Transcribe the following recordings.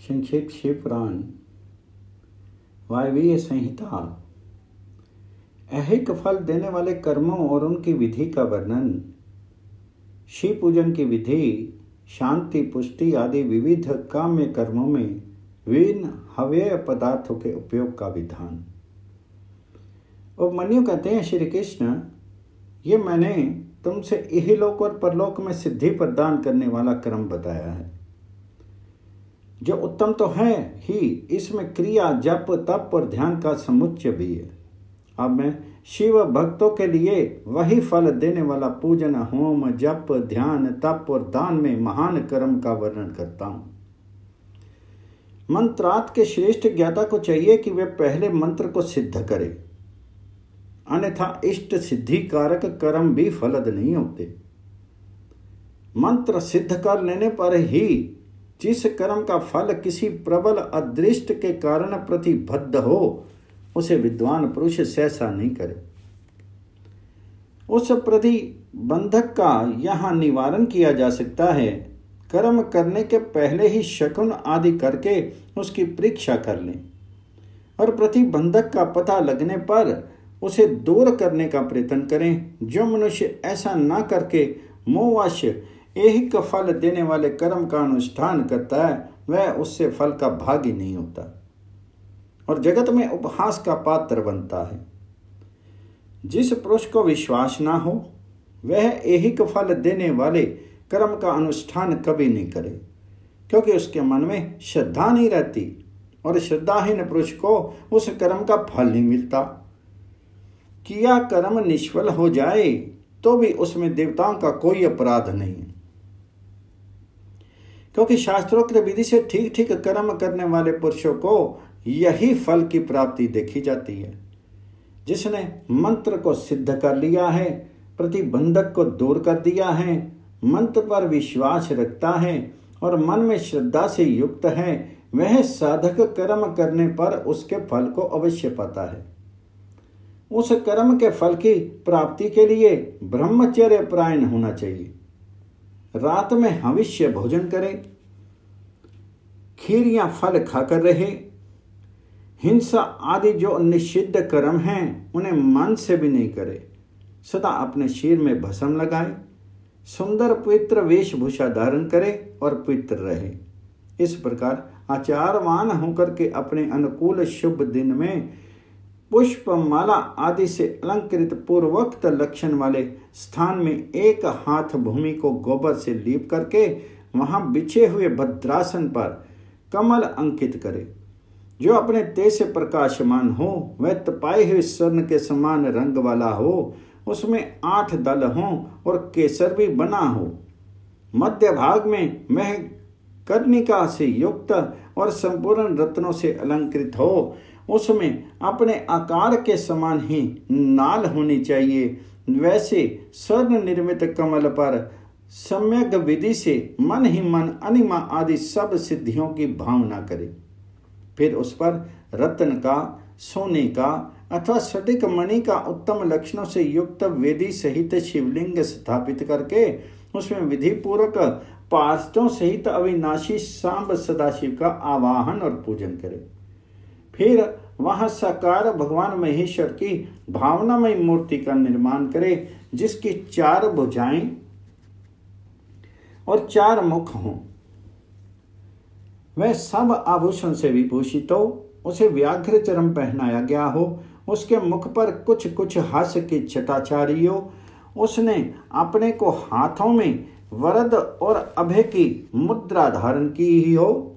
संक्षिप्त शिव पुराण वायवीय संहिता। ऐहिक फल देने वाले कर्मों और उनकी विधि का वर्णन। शिव पूजन की विधि, शांति, पुष्टि आदि विविध काम्य कर्मों में विभिन्न हव्यय पदार्थों के उपयोग का विधान। उपमन्यु कहते हैं, श्री कृष्ण, ये मैंने तुमसे इहलोक और परलोक में सिद्धि प्रदान करने वाला कर्म बताया है, जो उत्तम तो है ही, इसमें क्रिया, जप, तप और ध्यान का समुच्चय भी है। अब मैं शिव भक्तों के लिए वही फल देने वाला पूजन, होम, जप, ध्यान, तप और दान में महान कर्म का वर्णन करता हूं। मंत्रार्थ के श्रेष्ठ ज्ञाता को चाहिए कि वे पहले मंत्र को सिद्ध करे, अन्यथा इष्ट सिद्धि कारक कर्म भी फलद नहीं होते। मंत्र सिद्ध कर लेने पर ही जिस कर्म का फल किसी प्रबल अदृष्ट के कारण प्रतिबद्ध हो, उसे विद्वान पुरुष सहसा नहीं करे। उस प्रतिबंधक का यहाँ निवारण किया जा सकता है। कर्म करने के पहले ही शकुन आदि करके उसकी परीक्षा कर लें और प्रतिबंधक का पता लगने पर उसे दूर करने का प्रयत्न करें। जो मनुष्य ऐसा न करके मोहवश ऐहिक फल देने वाले कर्म का अनुष्ठान करता है, वह उससे फल का भागी नहीं होता और जगत में उपहास का पात्र बनता है। जिस पुरुष को विश्वास ना हो, वह ऐहिक फल देने वाले कर्म का अनुष्ठान कभी नहीं करे, क्योंकि उसके मन में श्रद्धा नहीं रहती और श्रद्धाहीन पुरुष को उस कर्म का फल नहीं मिलता। किया कर्म निष्फल हो जाए तो भी उसमें देवताओं का कोई अपराध नहीं है, क्योंकि शास्त्रोक्त विधि से ठीक ठीक कर्म करने वाले पुरुषों को यही फल की प्राप्ति देखी जाती है। जिसने मंत्र को सिद्ध कर लिया है, प्रतिबंधक को दूर कर दिया है, मंत्र पर विश्वास रखता है और मन में श्रद्धा से युक्त है, वह साधक कर्म करने पर उसके फल को अवश्य पाता है। उस कर्म के फल की प्राप्ति के लिए ब्रह्मचर्य परायण होना चाहिए। रात में हविष्य भोजन करे, खीर या फल खाकर रहे। हिंसा आदि जो निषिद्ध कर्म हैं, उन्हें मन से भी नहीं करे। सदा अपने शरीर में भस्म लगाए, सुंदर पवित्र वेशभूषा धारण करे और पवित्र रहे। इस प्रकार आचारवान होकर के अपने अनुकूल शुभ दिन में पुष्प, माला आदि से अलंकृत पूर्वोक्त लक्षण वाले स्थान में एक हाथ भूमि को गोबर से लीप करके वहां बिछे हुए भद्रासन पर कमल अंकित करे। जो अपने तेज से प्रकाशमान हो, वह तपाए हुए स्वर्ण के समान रंग वाला हो, उसमें 8 दल हों और केसर भी बना हो। मध्य भाग में वह कर्णिका से युक्त और संपूर्ण रत्नों से अलंकृत हो। उसमें अपने आकार के समान ही नाल होनी चाहिए। वैसे स्वर्ण निर्मित कमल पर सम्यक विधि से मन ही मन अनिमा आदि सब सिद्धियों की भावना करे। फिर उस पर रत्न का, सोने का अथवा स्फटिक मणि का उत्तम लक्षणों से युक्त वेदी सहित शिवलिंग स्थापित करके उसमें विधि पूर्वक पार्षदों सहित अविनाशी सांब सदाशिव का आवाहन और पूजन करे। फिर वहां साकार भगवान महेश्वर की भावनामय मूर्ति का निर्माण करे, जिसकी 4 भुजाएं और 4 मुख हों। वह सब आभूषण से विभूषित हो, उसे व्याघ्र चरम पहनाया गया हो, उसके मुख पर कुछ कुछ हास्य की छटाछारी हो, उसने अपने को हाथों में वरद और अभय की मुद्रा धारण की ही हो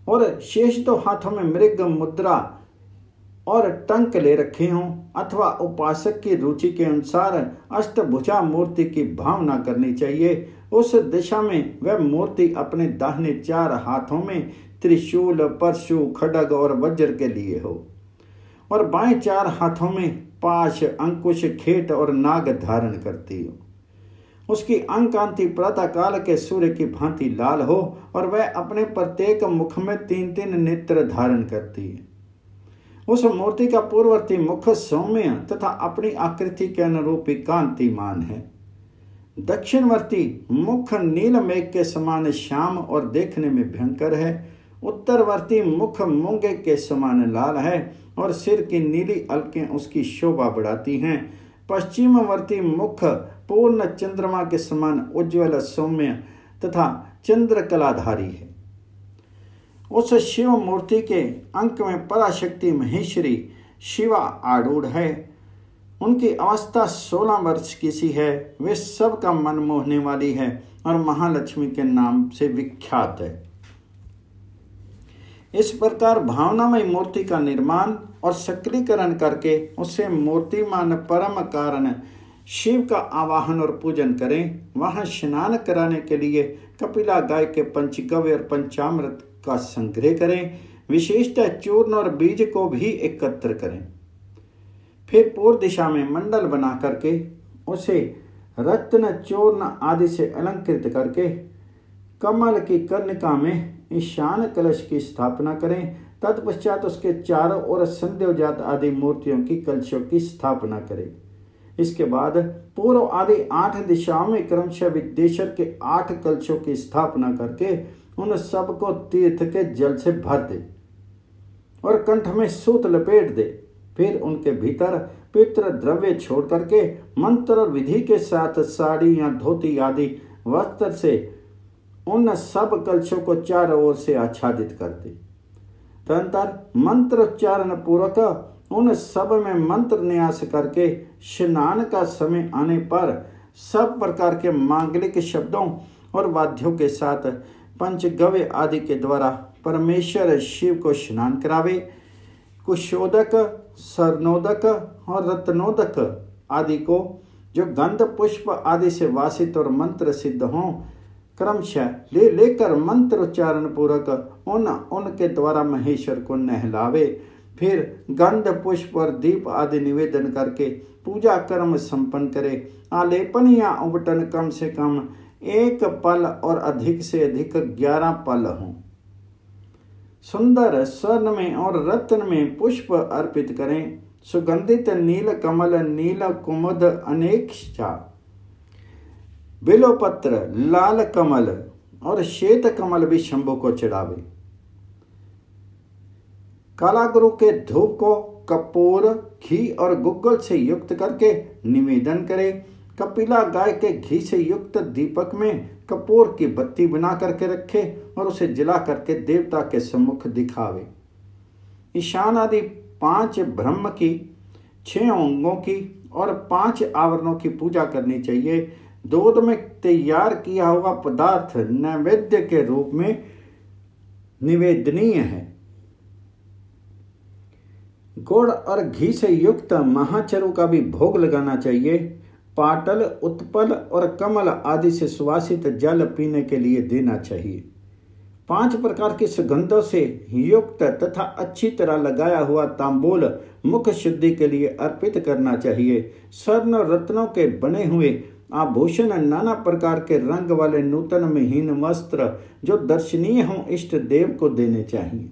और शेष तो हाथों में मृग मुद्रा और टंक ले रखे हों, अथवा उपासक की रुचि के अनुसार अष्टभुजा मूर्ति की भावना करनी चाहिए। उस दिशा में वह मूर्ति अपने दाहिने 4 हाथों में त्रिशूल, परशु, खड्ग और वज्र के लिए हो और बाएं 4 हाथों में पाश, अंकुश, खेट और नाग धारण करती हो। उसकी अंग कांति प्रातः काल के सूर्य की भांति लाल हो और वह अपने प्रत्येक मुख में 3-3 नेत्र धारण करती है। उस मूर्ति का पूर्ववर्ती मुख सौम्य तथा अपनी आकृति के अनुरूप कांतिमान है। दक्षिणवर्ती मुख नील मेघ के समान श्याम और देखने में भयंकर है। उत्तरवर्ती मुख मूंगे के समान लाल है और सिर की नीली अलकें उसकी शोभा बढ़ाती हैं। पश्चिमवर्ती मुख पूर्ण चंद्रमा के समान उज्ज्वल सौम्य तथा चंद्रकलाधारी है। उस शिव मूर्ति के अंक में पराशक्ति महेश्वरी शिवा आरूढ़ है। उनकी अवस्था 16 वर्ष की सी है। वे सबका मन मोहने वाली है और महालक्ष्मी के नाम से विख्यात है। इस प्रकार भावनामय मूर्ति का निर्माण और सक्रियकरण करके उससे मूर्तिमान परम कारण शिव का आवाहन और पूजन करें। वहां स्नान कराने के लिए कपिला गाय के पंचगव्य और पंचामृत का संग्रह करें। विशेषतः चूर्ण और बीज को भी एकत्र करें। फिर पूर्व दिशा में मंडल बना करके उसे रत्न चूर्ण आदि से अलंकृत करके कमल की कर्णिका में ईशान कलश की स्थापना करें। तत्पश्चात उसके चारों ओर संध्योजात आदि मूर्तियों की कलशों की स्थापना करें। इसके बाद पूर्व आदि 8 दिशाओं में क्रमशः विद्येश्वर के 8 कलशों की स्थापना करके उन सबको तीर्थ के जल से भर दे और कंठ में सूत लपेट दे। फिर उनके भीतर पितृ द्रव्य छोड़ करके मंत्र और विधि के साथ साड़ी या धोती आदि वस्त्र से उन सब कलशों को चारों ओर से आच्छादित कर दे। तदंतर मंत्रोच्चारण पूर्वक उन सब में मंत्र न्यास करके स्नान का समय आने पर सब प्रकार के मांगलिक शब्दों और वाद्यों के साथ पंचगव्य आदि के द्वारा परमेश्वर शिव को स्नान करावे। कुशोदक, सरनोदक और रत्नोदक आदि को जो गंध पुष्प आदि से वासित और मंत्र सिद्ध हों क्रमशः लेकर मंत्रोच्चारण पूर्वक उनके द्वारा महेश्वर को नहलावे। फिर गंध पुष्प और दीप आदि निवेदन करके पूजा कर्म संपन्न करे। आलेपन या उबटन कम से कम 1 पल और अधिक से अधिक 11 पल हों। सुंदर स्वर्ण में और रत्न में पुष्प अर्पित करें। सुगंधित नील कमल, नील कुमुद, अनेक बिलोपत्र, लाल कमल और श्वेत कमल भी शंभु को चढ़ावे। कालागुरु के धूप को कपूर, घी और गुग्गल से युक्त करके निवेदन करे। कपिला गाय के घी से युक्त दीपक में कपूर की बत्ती बना करके रखे और उसे जला करके देवता के सम्मुख दिखावे। ईशान आदि 5 ब्रह्म की, 6 अंगों की और 5 आवरणों की पूजा करनी चाहिए। दूध में तैयार किया हुआ पदार्थ नैवेद्य के रूप में निवेदनीय है। गुड़ और घी से युक्त महाचरु का भी भोग लगाना चाहिए। पाटल, उत्पल और कमल आदि से सुवासित जल पीने के लिए देना चाहिए। 5 प्रकार की सुगंधों से युक्त तथा अच्छी तरह लगाया हुआ तांबूल मुख शुद्धि के लिए अर्पित करना चाहिए। स्वर्ण और रत्नों के बने हुए आभूषण, नाना प्रकार के रंग वाले नूतन महीन वस्त्र जो दर्शनीय हों इष्ट देव को देने चाहिए।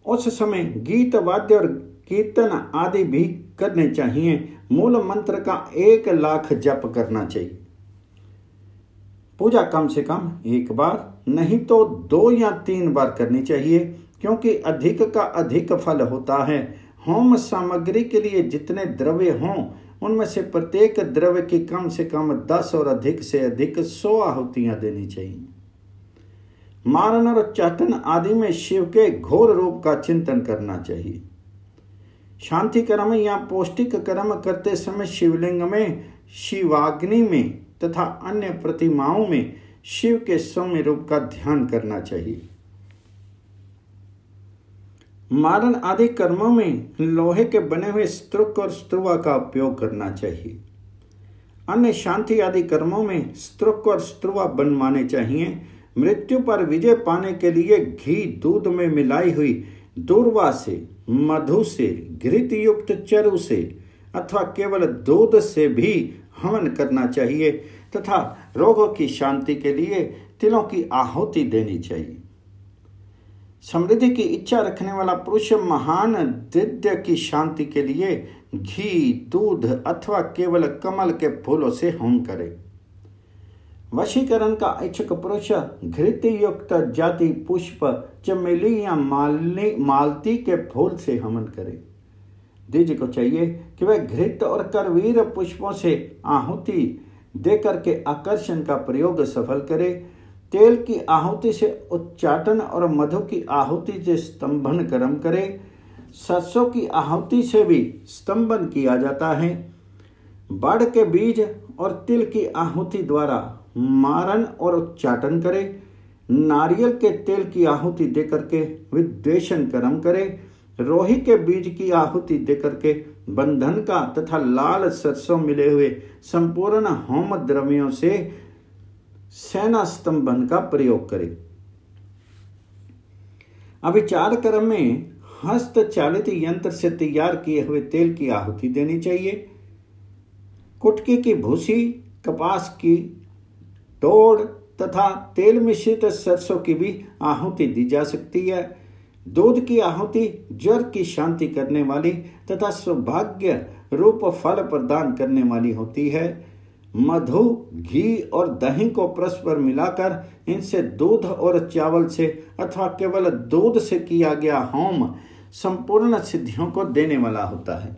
उस समय गीत, वाद्य और कीर्तन आदि भी करने चाहिए। मूल मंत्र का 1 लाख जप करना चाहिए। पूजा कम से कम 1 बार नहीं तो 2 या 3 बार करनी चाहिए, क्योंकि अधिक का अधिक फल होता है। होम सामग्री के लिए जितने द्रव्य हों उनमें से प्रत्येक द्रव्य की कम से कम 10 और अधिक से अधिक 100 आहुतियां देनी चाहिए। मारण और चाटन आदि में शिव के घोर रूप का चिंतन करना चाहिए। शांति कर्म या पौष्टिक कर्म करते समय शिवलिंग में, शिवाग्नि में तथा अन्य प्रतिमाओं में शिव के सौम्य रूप का ध्यान करना चाहिए। मारण आदि कर्मों में लोहे के बने हुए स्तृक और स्त्रुवा का उपयोग करना चाहिए। अन्य शांति आदि कर्मों में स्तृक और स्त्रुवा बनवाने चाहिए। मृत्यु पर विजय पाने के लिए घी, दूध में मिलाई हुई दूर्वा से, मधु से, घृत युक्त चरु से अथवा केवल दूध से भी हवन करना चाहिए तथा रोगों की शांति के लिए तिलों की आहुति देनी चाहिए। समृद्धि की इच्छा रखने वाला पुरुष महान दिव्य की शांति के लिए घी, दूध अथवा केवल कमल के फूलों से होम करे। वशीकरण का इच्छुक पुरुष घृत युक्त जाति पुष्प, चमेली या मालती के फूल से हवन करे। द्विज को चाहिए कि वह घृत और करवीर पुष्पों से आहुति देकर के आकर्षण का प्रयोग सफल करे। तेल की आहुति से उच्चाटन और मधु की आहुति से स्तंभन कर्म करे। सरसों की आहुति से भी स्तंभन किया जाता है। बाड़ के बीज और तिल की आहुति द्वारा मारन और उच्चाटन करे। नारियल के तेल की आहुति देकर के विद्वेषण कर्म करे। रोही के बीज की आहुति देकर के बंधन का तथा लाल सरसों मिले हुए संपूर्ण होम द्रव्यों से सेना स्तंभन का प्रयोग करे। अभिचार कर्म में हस्त चालित यंत्र से तैयार किए हुए तेल की आहुति देनी चाहिए। कुटकी की भूसी, कपास की तोड़ तथा तेल मिश्रित सरसों की भी आहुति दी जा सकती है। दूध की आहुति ज्वर की शांति करने वाली तथा सौभाग्य रूप फल प्रदान करने वाली होती है। मधु, घी और दही को परस्पर मिलाकर इनसे दूध और चावल से अथवा केवल दूध से किया गया होम संपूर्ण सिद्धियों को देने वाला होता है।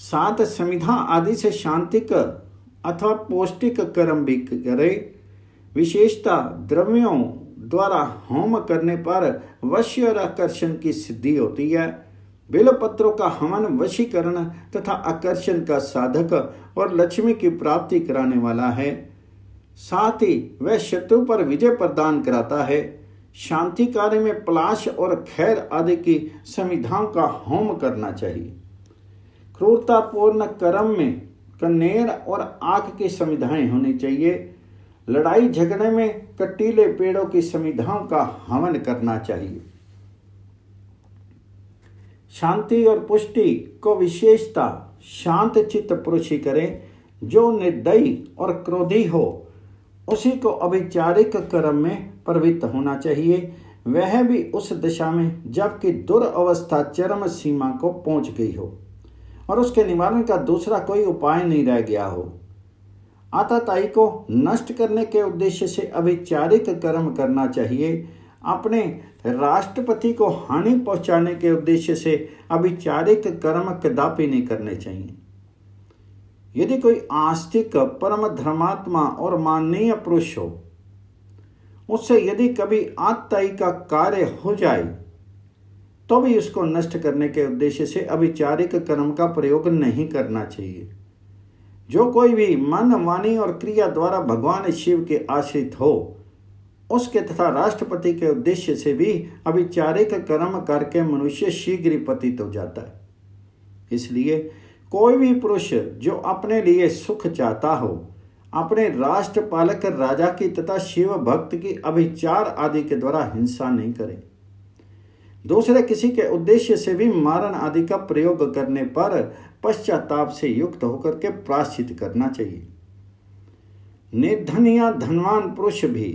7 समिधा आदि से शांतिक अथवा पौष्टिक कर्म भी करे। विशेषता द्रव्यों द्वारा होम करने पर वश्य और आकर्षण की सिद्धि होती है। बिल पत्रों का हवन वशीकरण तथा आकर्षण का साधक और लक्ष्मी की प्राप्ति कराने वाला है। साथ ही वह शत्रु पर विजय प्रदान कराता है। शांति कार्य में पलाश और खैर आदि की समिधाओं का होम करना चाहिए। क्रूरतापूर्ण कर्म में कनेर और आग की समिधाएं होनी चाहिए। लड़ाई झगड़े में कटीले पेड़ों की समिधाओं का हवन करना चाहिए। शांति और पुष्टि को विशेषता शांत चित्त पुरुष ही करे। जो निर्दयी और क्रोधी हो उसी को अभिचारिक कर्म में प्रवृत्त होना चाहिए, वह भी उस दशा में जबकि दुर्अवस्था चरम सीमा को पहुंच गई हो और उसके निवारण का दूसरा कोई उपाय नहीं रह गया हो। आताताई को नष्ट करने के उद्देश्य से अभिचारिक कर्म करना चाहिए। अपने राष्ट्रपति को हानि पहुंचाने के उद्देश्य से अभिचारिक कर्म कदापि नहीं करने चाहिए। यदि कोई आस्तिक, परम धर्मात्मा और माननीय पुरुष हो, उससे यदि कभी आताताई का कार्य हो जाए तो भी उसको नष्ट करने के उद्देश्य से अभिचारिक कर्म का प्रयोग नहीं करना चाहिए। जो कोई भी मन, वाणी और क्रिया द्वारा भगवान शिव के आश्रित हो उसके तथा राष्ट्रपति के उद्देश्य से भी अभिचारिक कर्म करके मनुष्य शीघ्र पतित हो जाता है। इसलिए कोई भी पुरुष जो अपने लिए सुख चाहता हो अपने राष्ट्रपालक राजा की तथा शिव भक्त की अभिचार आदि के द्वारा हिंसा नहीं करे। दूसरे किसी के उद्देश्य से भी मारन आदि का प्रयोग करने पर पश्चाताप से युक्त होकर के प्रायश्चित करना चाहिए। निर्धन या धनवान पुरुष भी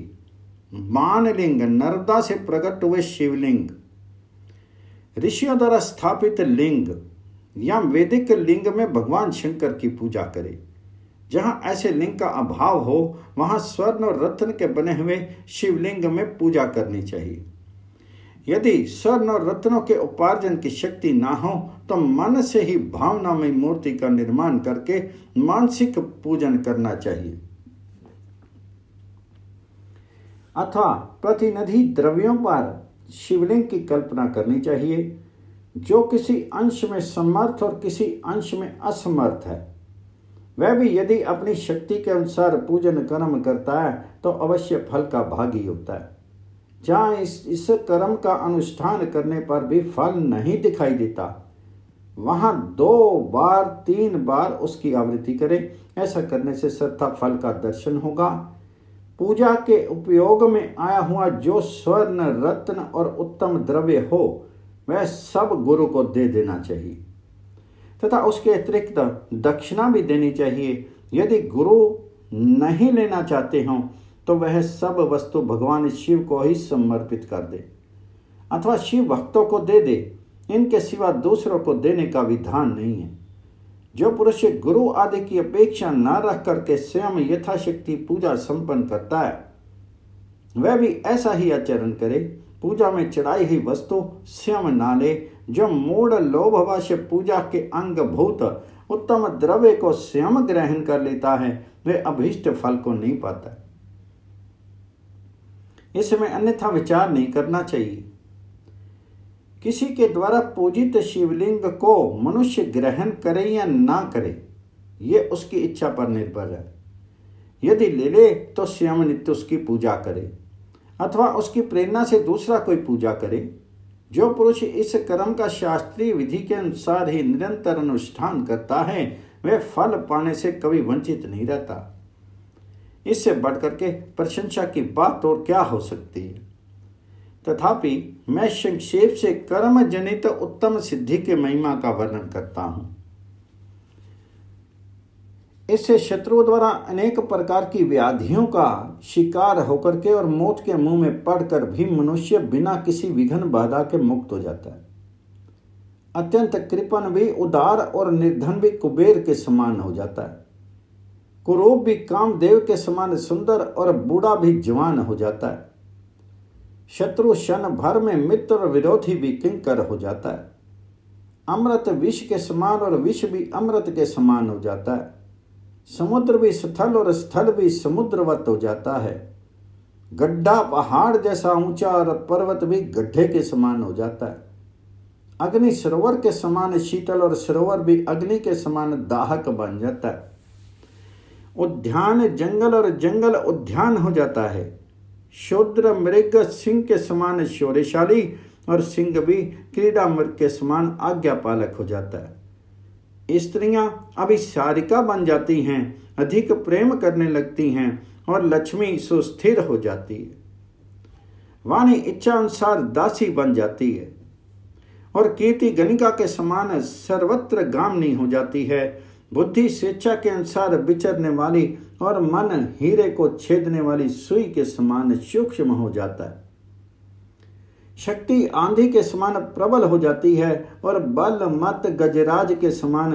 बाणलिंग, नर्मदा से प्रकट हुए शिवलिंग, ऋषियों द्वारा स्थापित लिंग या वैदिक लिंग में भगवान शंकर की पूजा करे। जहां ऐसे लिंग का अभाव हो वहां स्वर्ण और रत्न के बने हुए शिवलिंग में पूजा करनी चाहिए। यदि स्वर्ण और रत्नों के उपार्जन की शक्ति ना हो तो मन से ही भावनामय मूर्ति का निर्माण करके मानसिक पूजन करना चाहिए अथवा प्रतिनिधि द्रव्यों पर शिवलिंग की कल्पना करनी चाहिए। जो किसी अंश में समर्थ और किसी अंश में असमर्थ है वह भी यदि अपनी शक्ति के अनुसार पूजन कर्म करता है तो अवश्य फल का भागी होता है। जहाँ इस कर्म का अनुष्ठान करने पर भी फल नहीं दिखाई देता वहाँ 2 बार 3 बार उसकी आवृत्ति करें। ऐसा करने से सत्ता फल का दर्शन होगा। पूजा के उपयोग में आया हुआ जो स्वर्ण, रत्न और उत्तम द्रव्य हो वह सब गुरु को दे देना चाहिए तथा उसके अतिरिक्त दक्षिणा भी देनी चाहिए। यदि गुरु नहीं लेना चाहते हों तो वह सब वस्तु भगवान शिव को ही समर्पित कर दे अथवा शिव भक्तों को दे दे। इनके सिवा दूसरों को देने का विधान नहीं है। जो पुरुष गुरु आदि की अपेक्षा न रख करके स्वयं यथाशक्ति पूजा संपन्न करता है, वह भी ऐसा ही आचरण करे। पूजा में चढ़ाई हुई वस्तु स्वयं ना ले। जो मूढ़ लोभवश पूजा के अंगभूत उत्तम द्रव्य को स्वयं ग्रहण कर लेता है, वह अभीष्ट फल को नहीं पाता। इसमें अन्यथा विचार नहीं करना चाहिए। किसी के द्वारा पूजित शिवलिंग को मनुष्य ग्रहण करे या ना करे, ये उसकी इच्छा पर निर्भर है। यदि ले ले तो स्वयं नित्य उसकी पूजा करे अथवा उसकी प्रेरणा से दूसरा कोई पूजा करे। जो पुरुष इस कर्म का शास्त्रीय विधि के अनुसार ही निरंतर अनुष्ठान करता है, वह फल पाने से कभी वंचित नहीं रहता। इससे बढ़कर के प्रशंसा की बात और क्या हो सकती है। तथापि मैं संक्षेप से कर्म जनित उत्तम सिद्धि के महिमा का वर्णन करता हूं। इससे शत्रुओं द्वारा अनेक प्रकार की व्याधियों का शिकार होकर के और मौत के मुंह में पड़कर भी मनुष्य बिना किसी विघ्न बाधा के मुक्त हो जाता है। अत्यंत कृपण भी उदार और निर्धन भी कुबेर के समान हो जाता है। कुरूप भी कामदेव के समान सुंदर और बूढ़ा भी जवान हो जाता है। शत्रु क्षण भर में मित्र और विरोधी भी किंकर हो जाता है। अमृत विष के समान और विष भी अमृत के समान हो जाता है। समुद्र भी स्थल और स्थल भी समुद्रवत हो जाता है। गड्ढा पहाड़ जैसा ऊंचा और पर्वत भी गड्ढे के समान हो जाता है। अग्नि सरोवर के समान शीतल और सरोवर भी अग्नि के समान दाहक बन जाता है। उद्यान जंगल और जंगल उद्यान हो जाता है। शूद्र मृग सिंह के समान शौर्यशाली और सिंह भी क्रीड़ा मृग के समान आज्ञापालक हो जाता है। स्त्रियां अभिसारिका बन जाती हैं, अधिक प्रेम करने लगती हैं और लक्ष्मी सुस्थिर हो जाती है। वाणी इच्छा अनुसार दासी बन जाती है और कीर्ति गणिका के समान सर्वत्र गामिनी हो जाती है। बुद्धि स्वेच्छा के अनुसार विचरने वाली और मन हीरे को छेदने वाली सुई के समान सूक्ष्म हो जाता है। शक्ति आंधी के समान प्रबल हो जाती है और बल मत गजराज के समान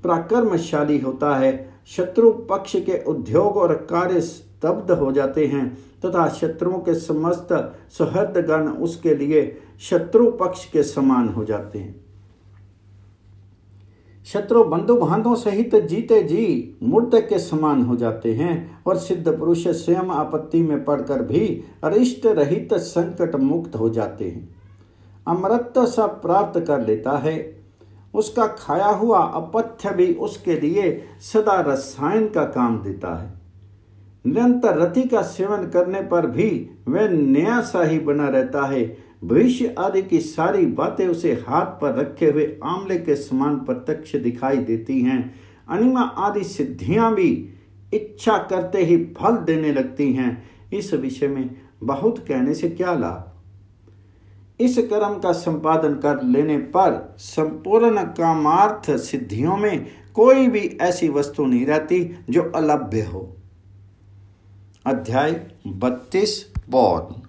पराक्रमशाली होता है। शत्रु पक्ष के उद्योग और कार्य स्तब्ध हो जाते हैं तथा शत्रुओं के समस्त सुहृदगण उसके लिए शत्रु पक्ष के समान हो जाते हैं। शत्रु बंधु बांधों सहित जीते जी मूर्त के समान हो जाते हैं और सिद्ध पुरुष स्वयं आपत्ति में पड़कर भी अरिष्ट रहित संकट मुक्त हो जाते हैं। अमृत सा प्राप्त कर लेता है। उसका खाया हुआ अपथ्य भी उसके लिए सदा रसायन का काम देता है। निरंतर रति का सेवन करने पर भी वह नया सा ही बना रहता है। भविष्य आदि की सारी बातें उसे हाथ पर रखे हुए आंवले के समान प्रत्यक्ष दिखाई देती हैं। अनिमा आदि सिद्धियां भी इच्छा करते ही फल देने लगती हैं। इस विषय में बहुत कहने से क्या लाभ। इस कर्म का संपादन कर लेने पर संपूर्ण कामार्थ सिद्धियों में कोई भी ऐसी वस्तु नहीं रहती जो अलभ्य हो। अध्याय 32 बौद्ध।